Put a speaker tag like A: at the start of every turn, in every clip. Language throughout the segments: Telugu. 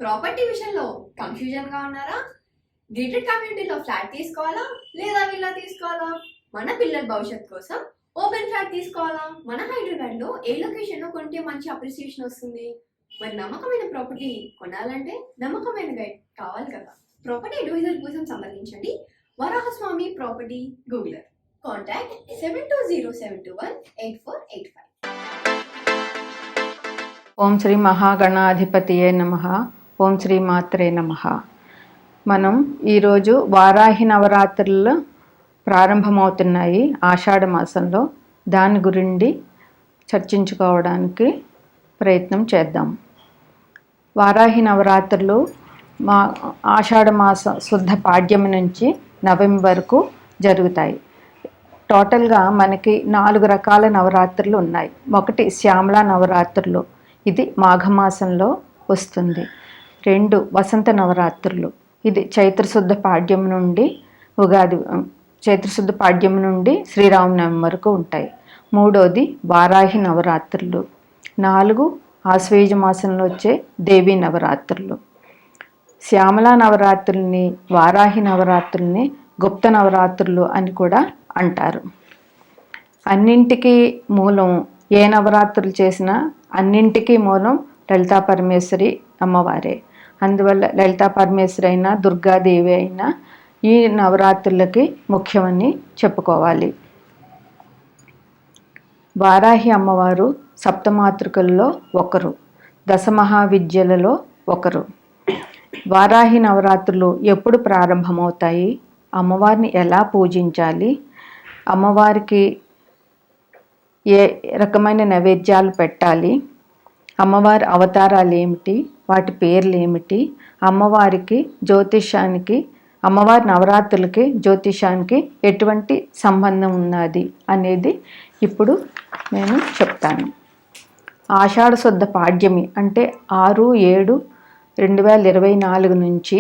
A: ప్రాపర్టీ విషయంలో కన్ఫ్యూజన్ గా ఉన్నారా? గేటెడ్ కమ్యూనిటీలో ఫ్లాట్ తీసుకోవాలా లేదా విల్లా తీసుకోవాలా? మన పిల్లల భవిష్యత్ కోసం ఓపెన్ ఫ్లాట్ తీసుకోవాలా? మన హైదరాబాద్ లో ఏ లొకేషన్ లో కొంటే మంచి అప్రిసియేషన్ వస్తుంది? మరి నమ్మకమైన ప్రాపర్టీ కొనాలంటే నమ్మకమైన గైడ్ కావాలి కదా. ప్రాపర్టీ అడ్వైజర్ కోసం సంప్రదించండి వరాహస్వామి ప్రాపర్టీ గూగులర్. కాంటాక్ట్ 7207218485.
B: ఓం శ్రీ మహాగణాధిపతియే నమః. ఓం శ్రీ మాత్రే నమః. మనం ఈరోజు వారాహి నవరాత్రులు ప్రారంభమవుతున్నాయి ఆషాఢ మాసంలో. దాని గురించి చర్చించుకోవడానికి ప్రయత్నం చేద్దాం. వారాహి నవరాత్రులు ఆషాఢ మాసం శుద్ధ పాడ్యమి నుంచి నవమి వరకు జరుగుతాయి. టోటల్గా మనకి 4 రకాల నవరాత్రులు ఉన్నాయి. ఒకటి శ్యామలా నవరాత్రులు, ఇది మాఘమాసంలో వస్తుంది. 2 వసంత నవరాత్రులు, ఇది చైత్రశుద్ధ పాడ్యం నుండి చైత్రశుద్ధ పాడ్యం నుండి శ్రీరామనవమి వరకు ఉంటాయి. 3వది వారాహి నవరాత్రులు. 4 ఆశ్వేజ మాసంలో వచ్చే దేవీ నవరాత్రులు. శ్యామలా నవరాత్రుల్ని, వారాహి నవరాత్రుల్ని గుప్త నవరాత్రులు అని కూడా అంటారు. అన్నింటికీ మూలం, ఏ నవరాత్రులు చేసినా అన్నింటికీ మూలం లలితా పరమేశ్వరి అమ్మవారే. అందువల్ల లలితా పరమేశ్వరి అయినా దుర్గాదేవి అయినా ఈ నవరాత్రులకి ముఖ్యమని చెప్పుకోవాలి. వారాహి అమ్మవారు సప్తమాతృకల్లో ఒకరు, దశమహావిద్యలలో ఒకరు. వారాహి నవరాత్రులు ఎప్పుడు ప్రారంభమవుతాయి? అమ్మవారిని ఎలా పూజించాలి? అమ్మవారికి ఏ రకమైన నైవేద్యాలు పెట్టాలి? అమ్మవారి అవతారాలు ఏమిటి? వాటి పేర్లు ఏమిటి? అమ్మవారి నవరాత్రులకి జ్యోతిషానికి ఎటువంటి సంబంధం ఉన్నది అనేది ఇప్పుడు నేను చెప్తాను. ఆషాఢ శుద్ధ పాడ్యమి అంటే 6/7/2024 నుంచి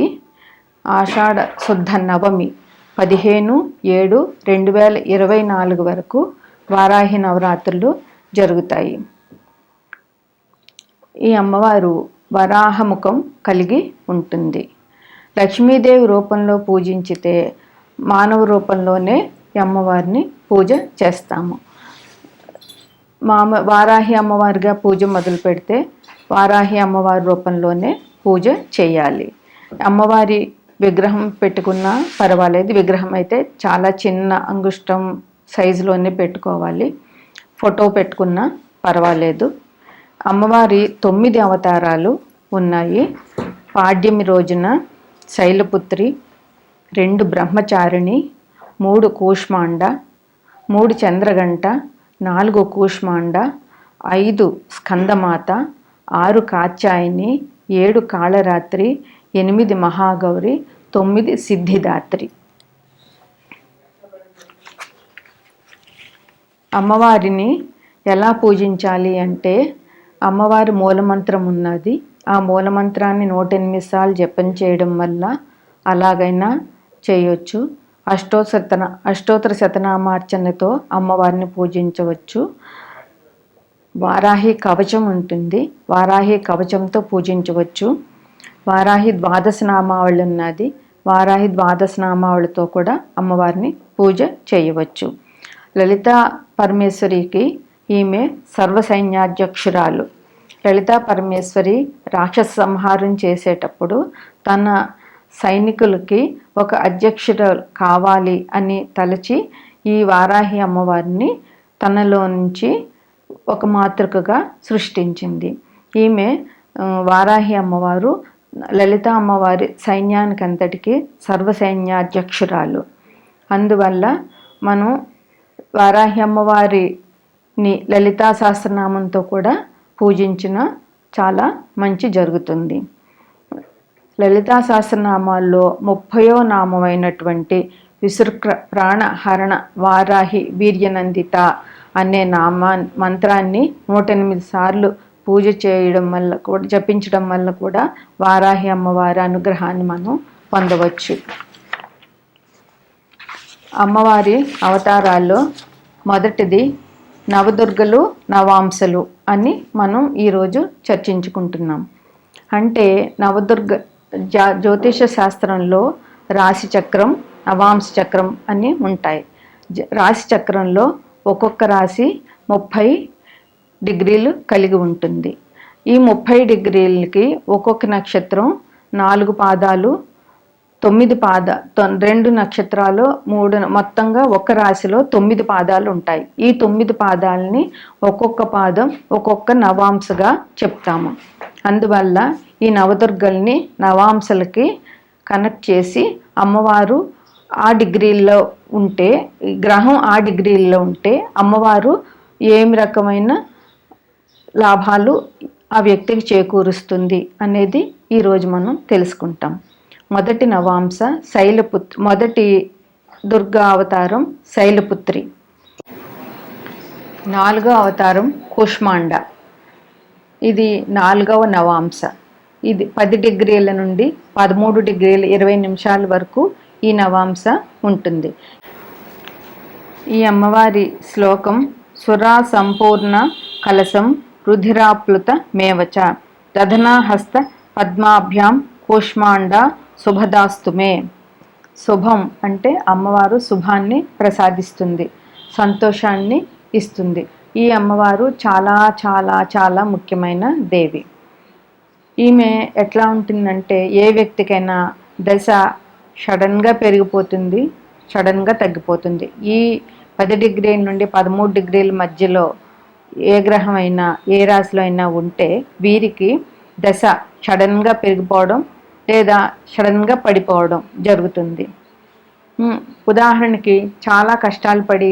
B: ఆషాఢ శుద్ధ నవమి 15/7/2024 వరకు వారాహి నవరాత్రులు జరుగుతాయి. ఈ అమ్మవారు వరాహముఖం కలిగి ఉంటుంది. లక్ష్మీదేవి రూపంలో పూజించితే మానవ రూపంలోనే ఈ అమ్మవారిని పూజ చేస్తాము. వారాహి అమ్మవారిగా పూజ మొదలు పెడితే వారాహి అమ్మవారి రూపంలోనే పూజ చేయాలి. అమ్మవారి విగ్రహం పెట్టుకున్నా పర్వాలేదు. విగ్రహం అయితే చాలా చిన్న అంగుష్టం సైజులోనే పెట్టుకోవాలి. ఫోటో పెట్టుకున్నా పర్వాలేదు. అమ్మవారి 9 అవతారాలు ఉన్నాయి. పాడ్యమి రోజున శైలపుత్రి, 2 బ్రహ్మచారిణి, 3 కూష్మాండ, 3 చంద్రగంట, 4 కూష్మాండ, 5 స్కందమాత, 6 కాత్యాయని, 7 కాళరాత్రి, 8 మహాగౌరి, 9 సిద్ధిదాత్రి. అమ్మవారిని ఎలా పూజించాలి అంటే, అమ్మవారి మూలమంత్రం ఉన్నది. ఆ మూలమంత్రాన్ని 108 సార్లు జపం చేయడం వల్ల అలాగైనా చేయొచ్చు. అష్టోత్తర శతనామార్చనతో అమ్మవారిని పూజించవచ్చు. వారాహి కవచం ఉంటుంది, వారాహి కవచంతో పూజించవచ్చు. వారాహి ద్వాదశనామావళి ఉన్నది, వారాహి ద్వాదశనామావళితో కూడా అమ్మవారిని పూజ చేయవచ్చు. లలితా పరమేశ్వరికి ఈమె సర్వసైన్యాధ్యక్షురాలు. లలితా పరమేశ్వరి రాక్షస సంహారం చేసేటప్పుడు తన సైనికులకి ఒక అధ్యక్షుడు కావాలి అని తలచి ఈ వారాహి అమ్మవారిని తనలో నుంచి ఒక మాతృకగా సృష్టించింది. ఈమె వారాహి అమ్మవారు లలితా అమ్మవారి సైన్యానికంతటికి సర్వసైన్యాధ్యక్షురాలు. అందువల్ల మనం వారాహి అమ్మవారిని లలితా సహస్రనామంతో కూడా పూజించిన చాలా మంచి జరుగుతుంది. లలితా సహస్రనామాల్లో 30వ నామమైనటువంటి విసృక్ర ప్రాణహరణ వారాహి వీర్యనందిత అనే మంత్రాన్ని 108 సార్లు పూజ చేయడం వల్ల కూడా, జపించడం వల్ల కూడా వారాహి అమ్మవారి అనుగ్రహాన్ని మనం పొందవచ్చు. అమ్మవారి అవతారాల్లో మొదటిది నవదుర్గలు నవాంశలు అని మనం ఈరోజు చర్చించుకుంటున్నాం. అంటే నవదుర్గ జ్యోతిష శాస్త్రంలో రాశి చక్రం, నవాంశ చక్రం అని ఉంటాయి. రాశి చక్రంలో ఒక్కొక్క రాశి 30 డిగ్రీలు కలిగి ఉంటుంది. ఈ 30 డిగ్రీలకి ఒక్కొక్క నక్షత్రం 4 పాదాలు, 2 నక్షత్రాలు, 3 మొత్తంగా ఒక రాశిలో 9 పాదాలు ఉంటాయి. ఈ 9 పాదాలని ఒక్కొక్క పాదం ఒక్కొక్క నవాంశగా చెప్తాము. అందువల్ల ఈ నవదుర్గల్ని నవాంశలకి కనెక్ట్ చేసి అమ్మవారు ఆ డిగ్రీల్లో ఉంటే, గ్రహం ఆ డిగ్రీల్లో ఉంటే అమ్మవారు ఏమి రకమైన లాభాలు ఆ వ్యక్తికి చేకూరుస్తుంది అనేది ఈరోజు మనం తెలుసుకుంటాం. మొదటి నవాంశ శైలపుత్రి, మొదటి దుర్గా అవతారం శైలపుత్రి. 4వ అవతారం కూష్మాండ. ఇది 4వ నవాంశ. ఇది 10 డిగ్రీల నుండి 13 డిగ్రీల 20 నిమిషాల వరకు ఈ నవాంశ ఉంటుంది. ఈ అమ్మవారి శ్లోకం సురా సంపూర్ణ కలశం రుధిరాప్లుత మేవచ దధనాహస్త పద్మాభ్యాం కూష్మాండ శుభదాస్తుమే. శుభం అంటే అమ్మవారు శుభాన్ని ప్రసాదిస్తుంది, సంతోషాన్ని ఇస్తుంది. ఈ అమ్మవారు చాలా చాలా చాలా ముఖ్యమైన దేవి. ఈమె ఎట్లా ఉంటుందంటే ఏ వ్యక్తికైనా దశ సడన్గా పెరిగిపోతుంది, సడన్గా తగ్గిపోతుంది. ఈ 10 డిగ్రీల నుండి 13 డిగ్రీల మధ్యలో ఏ గ్రహం అయినా ఏ రాశిలో అయినా ఉంటే వీరికి దశ సడన్గా పెరిగిపోవడం లేదా సడన్గా పడిపోవడం జరుగుతుంది. ఉదాహరణకి చాలా కష్టాలు పడి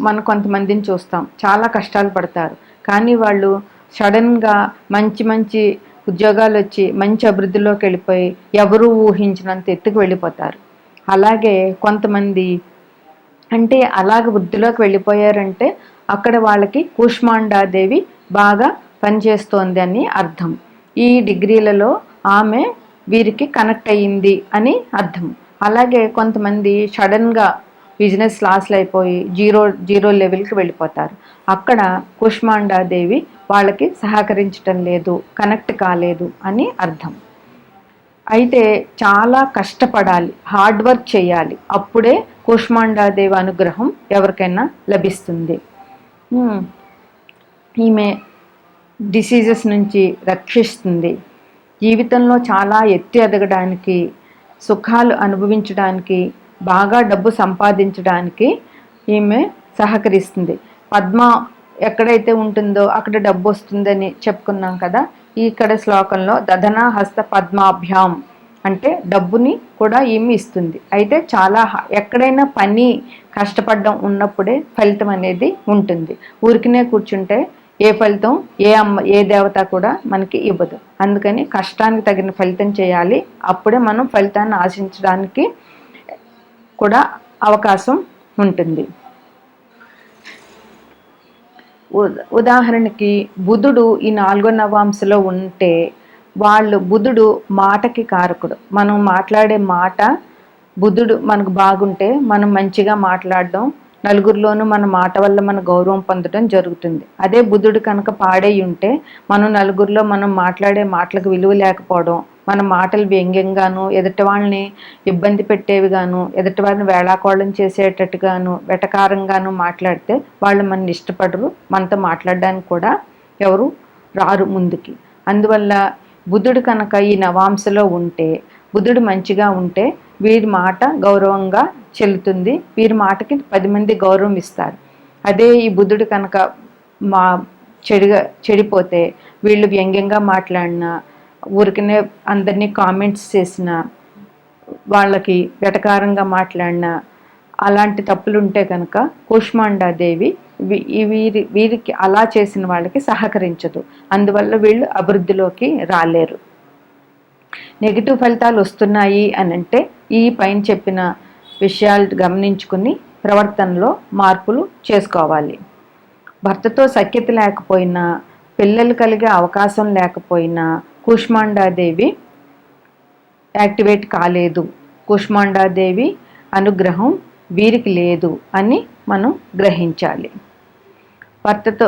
B: మనం కొంతమందిని చూస్తాం, చాలా కష్టాలు పడతారు. కానీ వాళ్ళు సడన్గా మంచి మంచి ఉద్యోగాలు వచ్చి మంచి అభివృద్ధిలోకి వెళ్ళిపోయి ఎవరూ ఊహించినంత ఎత్తుకు వెళ్ళిపోతారు. అలాగే కొంతమంది అంటే అలాగ వృద్ధిలోకి వెళ్ళిపోయారంటే అక్కడ వాళ్ళకి కూష్మాండాదేవి బాగా పనిచేస్తోంది అని అర్థం. ఈ డిగ్రీలలో ఆమె వీరికి కనెక్ట్ అయ్యింది అని అర్థం. అలాగే కొంతమంది సడన్గా బిజినెస్ లాస్లు అయిపోయి జీరో లెవెల్కి వెళ్ళిపోతారు. అక్కడ కూష్మాండాదేవి వాళ్ళకి సహకరించటం లేదు, కనెక్ట్ కాలేదు అని అర్థం. అయితే చాలా కష్టపడాలి, హార్డ్ వర్క్ చేయాలి, అప్పుడే కూష్మాండాదేవి అనుగ్రహం ఎవరికైనా లభిస్తుంది. ఈమె డిసీజెస్ నుంచి రక్షిస్తుంది. జీవితంలో చాలా ఎత్తి ఎదగడానికి, సుఖాలు అనుభవించడానికి, బాగా డబ్బు సంపాదించడానికి ఈమె సహకరిస్తుంది. పద్మ ఎక్కడైతే ఉంటుందో అక్కడ డబ్బు వస్తుందని చెప్పుకున్నాం కదా. ఇక్కడ శ్లోకంలో దధనా హస్త పద్మాభ్యాం అంటే డబ్బుని కూడా ఈమె ఇస్తుంది. అయితే చాలా ఎక్కడైనా పని కష్టపడడం ఉన్నప్పుడే ఫలితం అనేది ఉంటుంది. ఊరికినే కూర్చుంటే ఏ ఫలితం ఏ దేవత కూడా మనకి ఇవ్వదు. అందుకని కష్టానికి తగిన ఫలితం చేయాలి, అప్పుడే మనం ఫలితాన్ని ఆశించడానికి కూడా అవకాశం ఉంటుంది. ఉదాహరణకి బుధుడు ఈ 4వ నవాంశలో ఉంటే బుధుడు మాటకి కారకుడు. మనం మాట్లాడే మాట బుధుడు మనకు బాగుంటే మనం మంచిగా మాట్లాడడం, నలుగురిలోనూ మన మాట వల్ల మన గౌరవం పొందడం జరుగుతుంది. అదే బుధుడు కనుక పాడై ఉంటే మనం నలుగురిలో మనం మాట్లాడే మాటలకు విలువ లేకపోవడం, మన మాటలు వ్యంగ్యంగాను, ఎదుటి వాళ్ళని ఇబ్బంది పెట్టేవిగాను, ఎదుటి వారిని వేళాకోళం చేసేటట్టుగాను, వెటకారంగాను మాట్లాడితే వాళ్ళు మనని ఇష్టపడరు, మనతో మాట్లాడడానికి కూడా ఎవరు రారు ముందుకి. అందువల్ల బుధుడు కనుక ఈ నవాంశలో ఉంటే, బుధుడు మంచిగా ఉంటే వీరి మాట గౌరవంగా చెల్లుతుంది, వీరి మాటకి 10 మంది గౌరవం ఇస్తారు. అదే ఈ బుధుడు కనుక చెడిపోతే వీళ్ళు వ్యంగ్యంగా మాట్లాడినా, ఊరికనే అందరినీ కామెంట్స్ చేసిన, వాళ్ళకి వెటకారంగా మాట్లాడినా, అలాంటి తప్పులు ఉంటే కనుక కూష్మాండాదేవి వీరికి అలా చేసిన వాళ్ళకి సహకరించదు. అందువల్ల వీళ్ళు అభివృద్ధిలోకి రాలేరు. నెగిటివ్ ఫలితాలు వస్తున్నాయి అని అంటే ఈ పైన చెప్పిన విషయాలు గమనించుకుని ప్రవర్తనలో మార్పులు చేసుకోవాలి. భర్తతో సఖ్యత లేకపోయినా, పిల్లలు కలిగే అవకాశం లేకపోయినా కూష్మాండాదేవి యాక్టివేట్ కాలేదు, కూష్మాండాదేవి అనుగ్రహం వీరికి లేదు అని మనం గ్రహించాలి. భర్తతో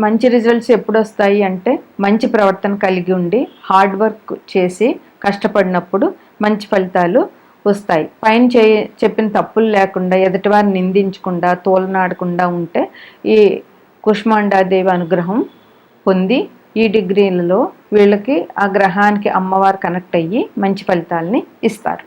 B: మంచి రిజల్ట్స్ ఎప్పుడు వస్తాయి అంటే మంచి ప్రవర్తన కలిగి ఉండి హార్డ్ వర్క్ చేసి కష్టపడినప్పుడు మంచి ఫలితాలు వస్తాయి. పైన చెప్పిన తప్పులు లేకుండా ఎదుటివారిని నిందించకుండా తోలనాడకుండా ఉంటే ఈ కుష్మాండాదేవి అనుగ్రహం పొంది ఈ డిగ్రీలలో వీళ్ళకి ఆ గ్రహానికి అమ్మవారు కనెక్ట్ అయ్యి మంచి ఫలితాలని ఇస్తారు.